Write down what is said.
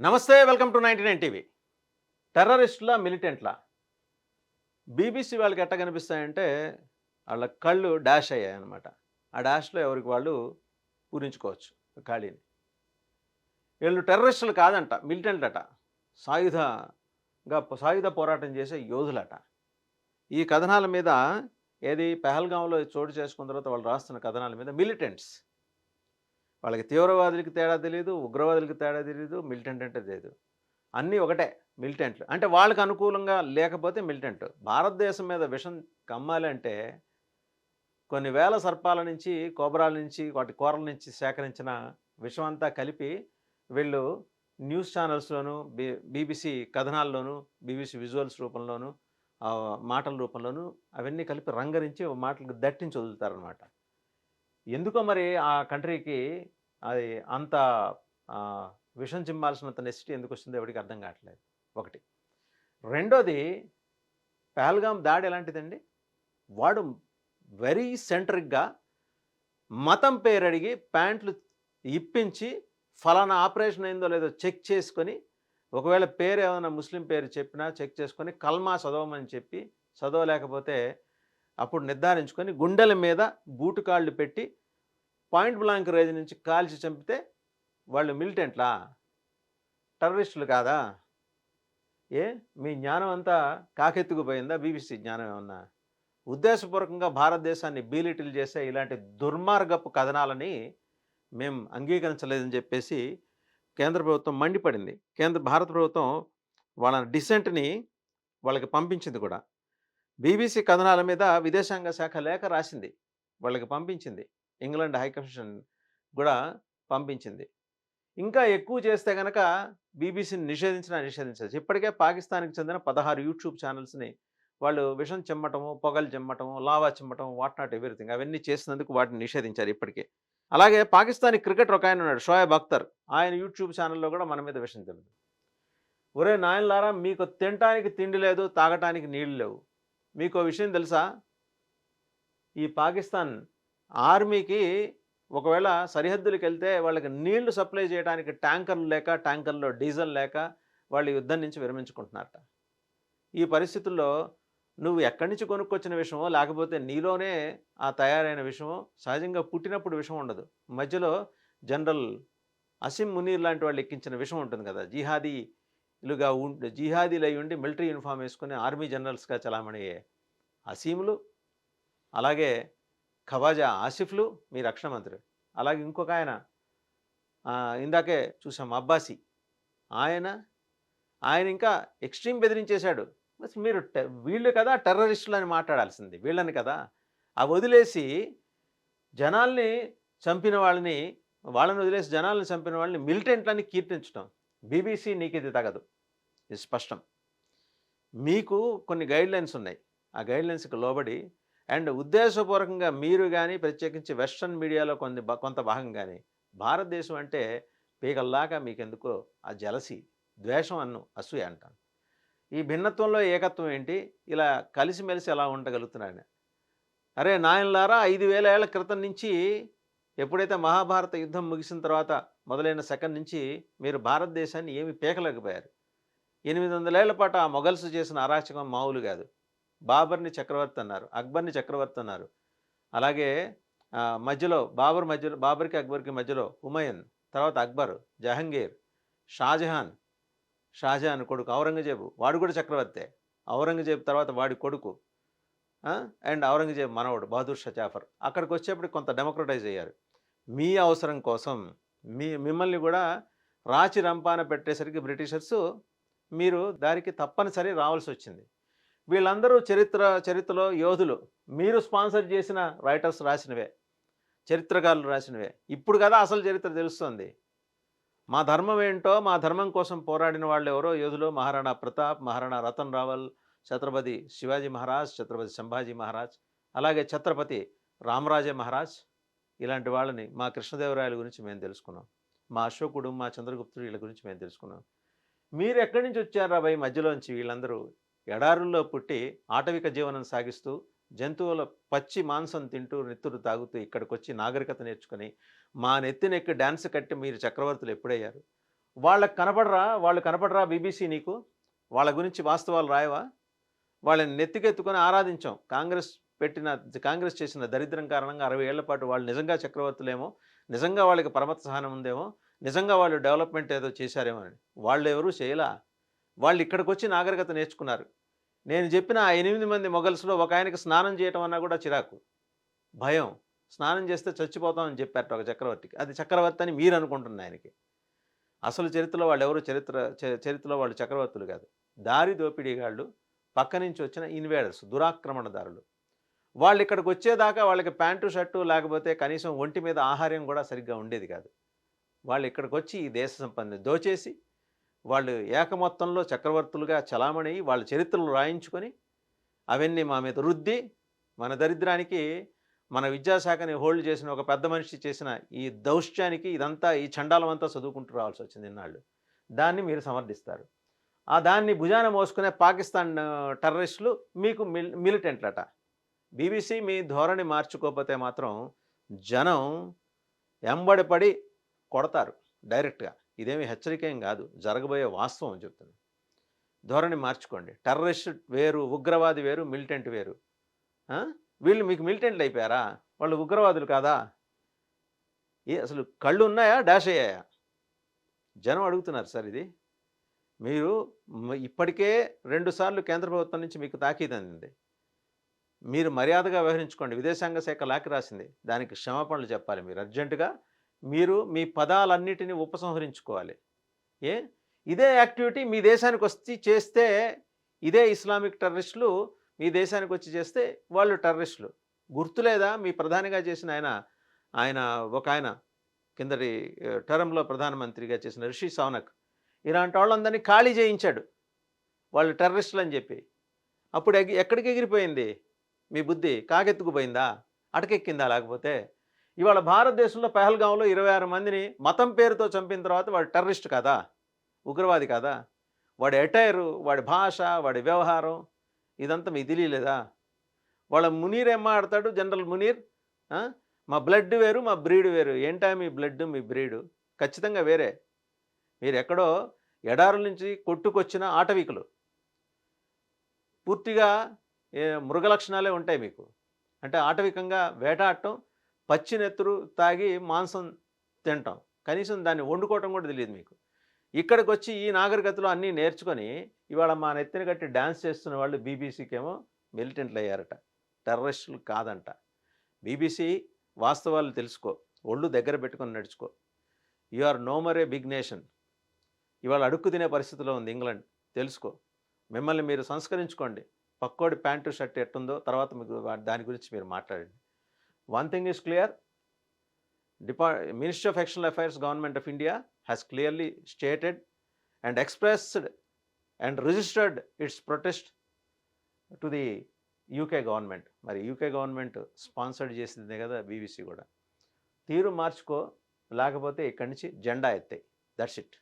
నమస్తే welcome to 99 TV. టెర్రరిస్టుల మిలిటెంట్ల BBC వాళ్ళకి ఎట్ట కనిపిస్తాయంటే వాళ్ళ కళ్ళు డాష్ అయ్యాయన్నమాట. ఆ డాష్‌లో ఎవరికి వాళ్ళు పూరించుకోవచ్చు ఖాళీని. వీళ్ళు టెర్రరిస్టులు కాదంట, మిలిటెంట్లట. సాయుధ పోరాటం చేసే యోధులట. ఈ కథనాల మీద ఏది పెహల్గాంలో చోటు చేసుకున్న తర్వాత వాళ్ళు రాస్తున్న కథనాల మీద మిలిటెంట్స్. వాళ్ళకి తీవ్రవాదులకి తేడా తెలీదు, ఉగ్రవాదులకి తేడా తెలీదు, మిలిటెంట్ అంటే తెలీదు. అన్నీ ఒకటే మిలిటెంట్లు. అంటే వాళ్ళకి అనుకూలంగా లేకపోతే మిలిటెంట్. భారతదేశం మీద విషం కమ్మాలంటే కొన్ని వేల సర్పాల నుంచి, కోబ్రాల నుంచి, వాటి కోరల నుంచి సేకరించిన విషమంతా కలిపి వీళ్ళు న్యూస్ ఛానల్స్‌లోను, బీబీసీ కథనాల్లోను, బీబీసీ విజువల్స్ రూపంలోను, మాటల రూపంలోను అవన్నీ కలిపి రంగరించి మాటలకు దట్టించి వదులుతారనమాట. ఎందుకో మరి ఆ కంట్రీకి అది అంత ఆహ్, విషం చిమ్మాల్సినంత నెసిటీ ఎందుకొచ్చిందో ఎవడికి అర్థం కావట్లేదు. ఒకటి. రెండోది పహల్గామ్ దాడి ఎలాంటిదండి? వాడు వెరీ సెంట్రిక్‌గా మతం పేరడిగి ప్యాంట్లు ఇప్పించి ఫలానా ఆపరేషన్ అయిందో లేదో చెక్ చేసుకొని, ఒకవేళ పేరేమన్నా ముస్లిం పేరు చెప్పినా చెక్ చేసుకొని కల్మా చదవమని చెప్పి, చదవలేకపోతే అప్పుడు నిర్ధారించుకొని గుండెల మీద బూటుకాళ్ళు పెట్టి పాయింట్ బ్లాంక్ రేంజ్ నుంచి కాల్చి చంపితే వాళ్ళు మిలిటెంట్లా? టెర్రరిస్టులు కాదా? ఏ మీ జ్ఞానం అంతా కాకెత్తుకుపోయిందా? బీబీసీ జ్ఞానం ఏమన్నా? ఉద్దేశపూర్వకంగా భారతదేశాన్ని బీలిటిల్ చేసే ఇలాంటి దుర్మార్గపు కథనాలని మేము అంగీకరించలేదని చెప్పేసి కేంద్ర ప్రభుత్వం మండిపడింది. భారత ప్రభుత్వం వాళ్ళ డిసెంట్‌ని వాళ్ళకి పంపించింది కూడా. బీబీసీ కథనాల మీద విదేశాంగ శాఖ లేఖ రాసింది. వాళ్ళకి పంపించింది. ఇంగ్లాండ్ హై కమిషన్ గూడా పంపించింది. ఇంకా ఎక్కువ చేస్తే గనక బీబీసీని నిషేధించినా నిషేధించొచ్చు. ఇప్పటికే పాకిస్తాన్‌కి చెందిన 16 యూట్యూబ్ ఛానెల్స్‌ని వాళ్ళు విషం చిమ్మటము, పొగలు చిమ్మటము, లావా చిమ్మటం, వాట్ నాట్ ఎవ్రీథింగ్ అవన్నీ చేసినందుకు వాటిని నిషేధించారు ఇప్పటికే. అలాగే పాకిస్తానీ క్రికెటర్ ఒకాయనున్నాడు షోయబ్ అఖ్తర్. ఆయన యూట్యూబ్ ఛానెల్‌లో గూడా మన మీద విషం చిమ్మాడు. ఒరేయ్ నాయనలారా మీకు తినటానికి తిండి లేదు, తాగటానికి నీళ్లు లేవు. మీకో విషయం తెలుసా? ఈ పాకిస్తాన్ ఆర్మీకి ఒకవేళ సరిహద్దులకెళ్తే వాళ్ళకి నీళ్లు సప్లై చేయడానికి ట్యాంకర్లు లేక, ట్యాంకర్‌లో డీజిల్ లేక వాళ్ళు యుద్ధం నుంచి విరమించుకుంటున్నారట. ఈ పరిస్థితుల్లో నువ్వు ఎక్కడి నుంచి కొనుక్కొచ్చిన విషమో, లేకపోతే నీలోనే ఆ తయారైన విషమో, సహజంగా పుట్టినప్పుడు విషం ఉండదు. మధ్యలో జనరల్ అసిం మునీర్ లాంటి వాళ్ళు ఎక్కించిన విషం ఉంటుంది కదా! జిహాదీలై ఉండి మిలిటరీ యూనిఫార్మ్ వేసుకొని ఆర్మీ జనరల్స్‌గా చలామణి అయ్యే అసీములు, అలాగే ఖవాజా ఆసిఫ్‌లు మీ రక్షణ మంత్రి. అలాగే ఇంకొక ఆయన ఇందాకే చూసాం అబ్బాసీ. ఆయన, ఆయన ఇంకా ఎక్స్‌ట్రీమ్ బెదిరించేశాడు. మీరు వీళ్ళు కదా టెర్రరిస్టులని మాట్లాడాల్సింది. వీళ్ళని కదా! వదిలేసి జనాల్ని చంపిన వాళ్ళని వదిలేసి జనాల్ని చంపిన వాళ్ళని మిలిటెంట్లని కీర్తించటం. బీబీసీ నీకిది తగదు. ఇది స్పష్టం. మీకు కొన్ని గైడ్‌లైన్స్ ఉన్నాయి. ఆ గైడ్‌లైన్స్‌కి లోబడి అండ్ ఉద్దేశపూర్వకంగా మీరు గాని, ప్రత్యేకించి వెస్టర్న్ మీడియాలో కొంత భాగం గాని, భారతదేశం అంటే పీకల్దాకా మీకెందుకో ఆ జెలసీ, ద్వేషం అసూయ అంటాను. ఈ భిన్నత్వంలో ఏకత్వం ఏంటి? ఇలా కలిసిమెలిసి ఎలా ఉండగలుగుతున్నారని. అరే నాయనలారా 5000 ఏళ్ల క్రితం నుంచి ఎప్పుడైతే మహాభారత యుద్ధం ముగిసిన తర్వాత మొదలైన సెకన్ నుంచి మీరు భారతదేశాన్ని ఏమి పీకలేకపోయారు. 800 ఏళ్ల పాటు ఆ మొఘల్స్ చేసిన అరాచకం మామూలు కాదు. బాబర్‌ని చక్రవర్తి అన్నారు. అక్బర్‌ని చక్రవర్తి అన్నారు. అలాగే బాబర్‌కి, అక్బర్‌కి మధ్యలో హుమయూన్, తర్వాత అక్బర్, జహంగీర్, షాజహాన్, షాజహాన్ కొడుకు ఔరంగజేబు వాడు కూడా చక్రవర్తే. ఔరంగజేబు తర్వాత వాడి కొడుకు అండ్ ఔరంగజేబు మనవడు బహదూర్ షా జాఫర్. అక్కడికొచ్చేప్పటికి కొంత డెమోక్రటైజ్ అయ్యారు. మీ అవసరం కోసం మిమ్మల్ని కూడా రాచి రంపాన పెట్టేసరికి బ్రిటిషర్సు మీరు దారికి తప్పనిసరి రావాల్సొచ్చింది. వీళ్ళందరూ చరిత్రలో యోధులు. మీరు స్పాన్సర్ చేసిన రైటర్స్ రాసినవే. చరిత్రకారులు రాసినవే. ఇప్పుడు కదా అసలు చరిత్ర తెలుస్తోంది. మా ధర్మం ఏంటో, మా ధర్మం కోసం పోరాడిన వాళ్ళెవరో యోధులు మహారాణా ప్రతాప్, మహారాణా రతన్ రావల్, ఛత్రపతి శివాజీ మహారాజ్, ఛత్రపతి సంభాజీ మహారాజ్, అలాగే ఛత్రపతి రామరాజే మహారాజ్ ఇలాంటి వాళ్ళని మా కృష్ణదేవరాయల గురించి మేము తెలుసుకున్నాం. మా అశోకుడు, మా చంద్రగుప్తుడు వీళ్ళ గురించి మేము తెలుసుకున్నాం. మీరెక్కడి నుంచి వచ్చారా భయ్ మధ్యలోంచి వీళ్ళందరూ? ఎడారుల్లో పుట్టి ఆటవిక జీవనం సాగిస్తూ, జంతువుల పచ్చి మాంసం తింటూ, నెత్తురు తాగుతూ ఇక్కడికొచ్చి నాగరికత నేర్చుకొని, మా నెత్తినెక్కి డాన్స్ కట్టి మీరు చక్రవర్తులు ఎప్పుడయ్యారు? వాళ్ళు కనపడరా బీబీసీ నీకు? వాళ్ళ గురించి వాస్తవాలు రాయవా? వాళ్ళని నెత్తికెత్తుకొని ఆరాధించాం. కాంగ్రెస్ చేసిన దరిద్రం కారణంగా 60 ఏళ్ల పాటు వాళ్ళు నిజంగా చక్రవర్తులేమో, నిజంగా వాళ్ళకి పరమత సహనం ఉందేమో, నిజంగా వాళ్ళు డెవలప్‌మెంట్ ఏదో చేశారేమో అని. వాళ్ళెవరు చేయలా. వాళ్ళు ఇక్కడికొచ్చి నాగరికత నేర్చుకున్నారు. నేను చెప్పిన ఆ 8 మంది మొఘల్స్‌లో ఒకాయనకి స్నానం చేయటం అన్నా కూడా చిరాకు. భయం. స్నానం చేస్తే చచ్చిపోతాం అని చెప్పారట ఒక చక్రవర్తికి. అది చక్రవర్తి అని మీరనుకుంటున్న ఆయనకి. అసలు చరిత్రలో వాళ్ళెవరు చరిత్రలో వాళ్ళు చక్రవర్తులు కాదు. దారి దోపిడీగాళ్ళు, పక్క నుంచి వచ్చిన ఇన్వేడర్స్, దురాక్రమణదారులు. వాళ్ళిక్కడికొచ్చేదాకా వాళ్ళకి ప్యాంటు, షర్టు లేకపోతే కనీసం ఒంటి మీద ఆహార్యం కూడా సరిగ్గా ఉండేది కాదు. వాళ్ళిక్కడికొచ్చి ఈ దేశ సంపదని దోచేసి, వాళ్ళు ఏకమొత్తంలో చక్రవర్తులుగా చలామణి వాళ్ళ చరిత్రలు రాయించుకొని, అవన్నీ మా మీద రుద్ది, మన దరిద్రానికి మన విద్యాశాఖని హోల్డ్ చేసిన ఒక పెద్ద మనిషి చేసిన ఈ దౌష్ట్యానికి ఇదంతా ఈ చండాలమంతా చదువుకుంటూ రావాల్సొచ్చింది ఇన్నాళ్ళు. దాన్ని మీరు సమర్థిస్తారు. దాన్ని భుజాన మోసుకునే పాకిస్తాన్ టెర్రరిస్టులు మీకు మిలిటెంట్లట. బీబీసీ మీ ధోరణి మార్చుకోకపోతే మాత్రం జనం ఎంబడి పడి కొడతారు డైరెక్ట్‌గా. ఇదేమి హెచ్చరికేం గాదు. జరగబోయే వాస్తవం చెప్తున్నా. ధోరణి మార్చుకోండి. టెర్రరిస్ట్ వేరు, ఉగ్రవాది వేరు, మిలిటెంట్ వేరు. ఆ! వీళ్ళు మీకు మిలిటెంట్లు అయిపోయారా? వాళ్ళు ఉగ్రవాదులు కాదా? అసలు కళ్ళున్నాయా? డాష్ అయ్యాయా? జనం అడుగుతున్నారు సార్ ఇది. మీరు ఇప్పటికే 2 సార్లు కేంద్ర ప్రభుత్వం నుంచి మీకు తాకీదు అందింది. మీరు మర్యాదగా వ్యవహరించుకోండి. విదేశాంగ శాఖ లేఖ రాసింది. దానికి క్షమాపణలు చెప్పాలి మీరు అర్జెంటుగా. మీ పదాలన్నిటిని ఉపసంహరించుకోవాలి. ఏ ఇదే యాక్టివిటీ మీ దేశానికొచ్చి చేస్తే, ఇదే ఇస్లామిక్ టెర్రరిస్టులు మీ దేశానికొచ్చి చేస్తే వాళ్ళు టెర్రరిస్టులు. గుర్తులేదా మీ ప్రధానిగా చేసిన ఆయన ఒకాయన కిందటి టర్మ్‌లో ప్రధానమంత్రిగా చేసిన రిషి సౌనక్ ఇలాంటి వాళ్ళందరినీ ఖాళీ చేయించాడు. వాళ్ళు టెర్రరిస్టులని చెప్పి. అప్పుడు ఎక్కడికి ఎగిరిపోయింది మీ బుద్ధి? కాకెత్తుకుపోయిందా? అటకెక్కిందా లేకపోతే? ఇవాళ భారతదేశంలో పెహల్గాంలో 26 మందిని మతం పేరుతో చంపిన తర్వాత వాడు టెర్రరిస్ట్ కాదా? ఉగ్రవాది కాదా? వాడి అటైరు, వాడి భాష, వాడి వ్యవహారం ఇదంతా మీకు తెలియలేదా? వాళ్ళ మునీర్ ఏం మాట్లాడతాడు జనరల్ మునీర్? మా బ్లడ్ వేరు, మా బ్రీడ్ వేరు. ఏంటా మీ బ్లడ్, మీ బ్రీడు? ఖచ్చితంగా వేరే. మీరెక్కడో ఎడారుల నుంచి కొట్టుకొచ్చిన ఆటవికులు. పూర్తిగా మృగ లక్షణాలే ఉంటాయి మీకు. అంటే ఆటవికంగా వేటాడటం, పచ్చి నెత్తురు తాగి మాంసం తినటం. కనీసం దాన్ని వండుకోవటం కూడా తెలియదు మీకు. ఇక్కడికొచ్చి ఈ నాగరికతలో అన్నీ నేర్చుకొని ఇవాళ మా నెత్తిన కట్టి డ్యాన్స్ చేస్తున్న వాళ్ళు బీబీసీకేమో మిలిటెంట్లు అయ్యారట. టెర్రరిస్టులు కాదంట. బీబీసీ వాస్తవాలు తెలుసుకో. ఒళ్ళు దగ్గర పెట్టుకొని నడుచుకో. You are no more a big nation. ఇవాళ అడుక్కు తినే పరిస్థితిలో ఉంది ఇంగ్లాండ్. తెలుసుకో. మిమ్మల్ని మీరు సంస్కరించుకోండి. పక్కోడి ప్యాంటు, షర్ట్ ఎట్టుందో తర్వాత మీకు దాని గురించి మీరు మాట్లాడండి. One thing is clear. Ministry of External Affairs, Government of India has clearly stated and expressed and registered its protest to the UK government. మరి యూకే గవర్నమెంట్ స్పాన్సర్డ్ చేసిందే కదా బీబీసీ కూడా. తీరు మార్చుకో, లేకపోతే ఇక్కడి నుంచి జెండా ఎత్తాయి. That's it.